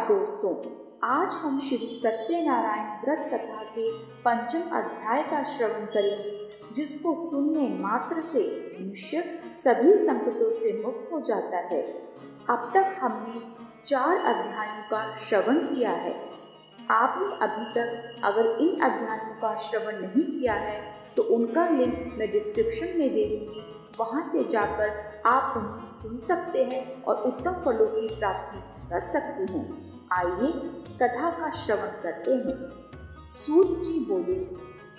दोस्तों, आज हम श्री सत्यनारायण व्रत कथा के पंचम अध्याय का श्रवण करेंगे, जिसको सुनने मात्र से मनुष्य सभी संकटों से मुक्त हो जाता है। अब तक हमने 4 अध्यायों का श्रवण किया है। आपने अभी तक अगर इन अध्यायों का श्रवण नहीं किया है तो उनका लिंक मैं डिस्क्रिप्शन में दे दूंगी, वहां से जाकर आप उन्हें सुन सकते हैं और उत्तम फलों की प्राप्ति कर सकते हैं। आइए कथा का श्रवण करते हैं। सूत जी बोले,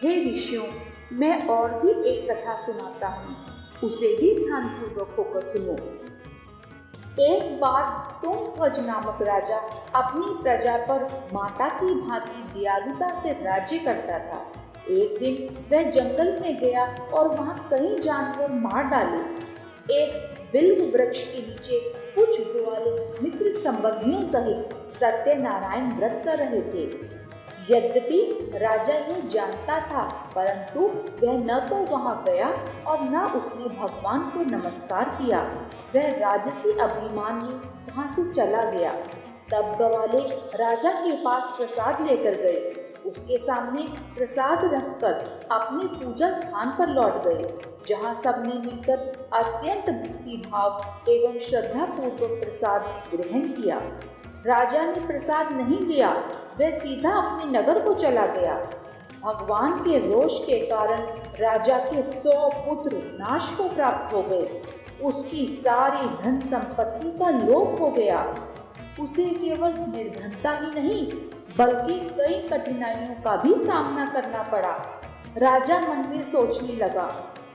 हे ऋषियों, मैं और भी एक कथा सुनाता हूँ, उसे भी ध्यान पूर्वक होकर सुनो। एक बार तुंगध्वज नामक राजा अपनी प्रजा पर माता की भांति दयालुता से राज्य करता था। एक दिन वह जंगल में गया और वहाँ कई जानवर मार डाले। एक बिल्व वृक्ष के नीचे कुछ ग्वाले मित्र संबंधियों सहित सत्यनारायण व्रत कर रहे थे। यद्यपि राजा यह जानता था, परंतु वह न तो वहां गया और न उसने भगवान को नमस्कार किया। वह राजसी अभिमान में वहां से चला गया। तब ग्वाले राजा के पास प्रसाद लेकर गए। उसके सामने प्रसाद रखकर अपने पूजा स्थान पर लौट गए, जहां सबने मिलकर अत्यंत भक्ति भाव एवं श्रद्धा पूर्वक प्रसाद ग्रहण किया। राजा ने प्रसाद नहीं लिया, वह सीधा अपने नगर को चला गया। भगवान के रोष के कारण राजा के 100 पुत्र नाश को प्राप्त हो गए। उसकी सारी धन संपत्ति का लोप हो गया। उसे केवल निर्धनता ही नहीं, बल्कि कई कठिनाइयों का भी सामना करना पड़ा। राजा मन में सोचने लगा,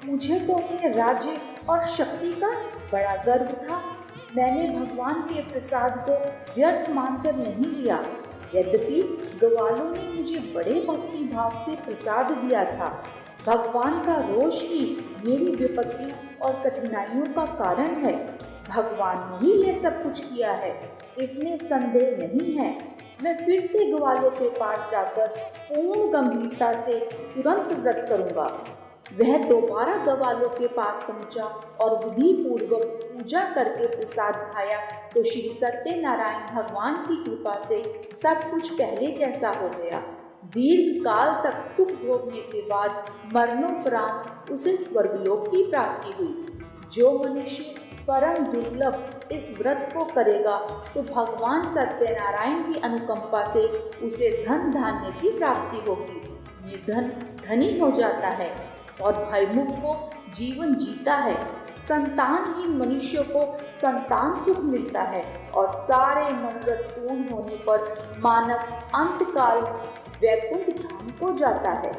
मुझे तो अपने राज्य और शक्ति का बड़ा गर्व था। मैंने भगवान के प्रसाद को व्यर्थ मानकर नहीं लिया। यद्यपि ग्वालों ने मुझे बड़े भक्ति भाव से प्रसाद दिया था। भगवान का रोष ही मेरी विपत्तियों और कठिनाइयों का कारण है। भगवान ने ही यह सब कुछ किया है, इसमें संदेह नहीं है। मैं फिर से ग्वालों के पास जाकर पूर्ण गंभीरता से तुरंत व्रत करूंगा। वह दोबारा ग्वालों के पास पहुंचा और विधि पूर्वक पूजा करके प्रसाद खाया तो श्री सत्यनारायण भगवान की कृपा से सब कुछ पहले जैसा हो गया। दीर्घ काल तक सुख भोगने के बाद मरणोपरांत उसे स्वर्गलोक की प्राप्ति हुई। जो मनुष्य परम दुर्लभ इस व्रत को करेगा तो भगवान सत्यनारायण की अनुकंपा से उसे धन धान्य की प्राप्ति होगी। निर्धन धनी हो जाता है और भयमुक्त को जीवन जीता है। संतानहीन मनुष्य को संतान सुख मिलता है और सारे मनोरथ पूर्ण होने पर मानव अंतकाल में वैकुंठ धाम को जाता है।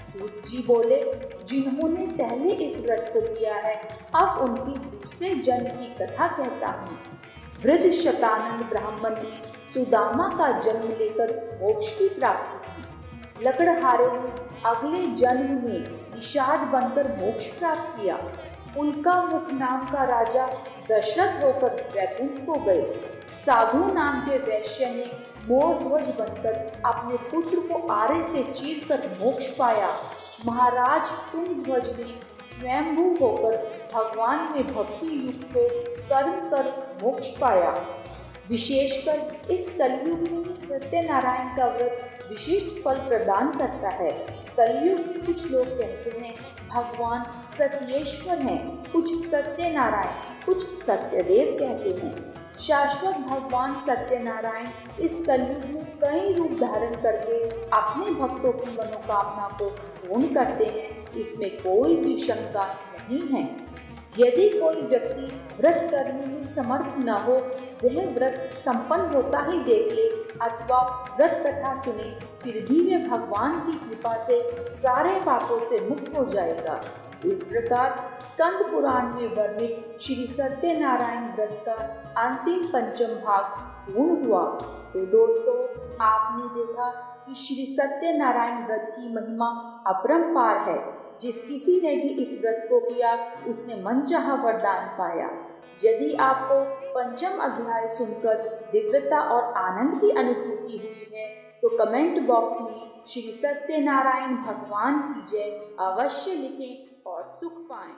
सूत जी बोले, जिन्होंने पहले इस व्रत को किया है, अब उनकी दूसरे जन्म की कथा कहता हूँ। वृद्ध शतानंद ब्राह्मण ने सुदामा का जन्म लेकर मोक्ष की प्राप्ति की। लकड़हारे ने अगले जन्म में निषाद बनकर मोक्ष प्राप्त किया। उल्का मुख नाम का राजा दशरथ होकर वैकुंठ को गए। साधु नाम के वैश्य ने मोरध्वज बनकर अपने पुत्र को आरे से चीरकर मोक्ष पाया। महाराज तुंगध्वज ने स्वयंभू होकर भगवान में भक्ति युक्त को कर्म कर मोक्ष पाया। विशेषकर इस कलयुग में ये सत्यनारायण का व्रत विशिष्ट फल प्रदान करता है। कलयुग में कुछ लोग कहते हैं भगवान सत्येश्वर हैं, कुछ सत्यनारायण, कुछ सत्यदेव कहते हैं। शाश्वत भगवान सत्यनारायण इस कलयुग में कई रूप धारण करके अपने भक्तों की मनोकामना को पूर्ण करते हैं, इसमें कोई भी शंका नहीं है। यदि कोई व्यक्ति व्रत करने में समर्थ न हो, वह व्रत संपन्न होता ही देख ले अथवा व्रत कथा सुने, फिर भी वह भगवान की कृपा से सारे पापों से मुक्त हो जाएगा। इस प्रकार स्कंद पुराण में वर्णित श्री सत्यनारायण व्रत का अंतिम पंचम भाग पूर्ण हुआ। तो दोस्तों, आपने देखा कि श्री सत्यनारायण व्रत की महिमा अपरंपार है। जिस किसी ने भी इस व्रत को किया, उसने मनचाहा वरदान पाया। यदि आपको पंचम अध्याय सुनकर दिव्यता और आनंद की अनुभूति हुई है तो कमेंट बॉक्स में श्री सत्यनारायण भगवान की जय अवश्य लिखें और सुख पाएं।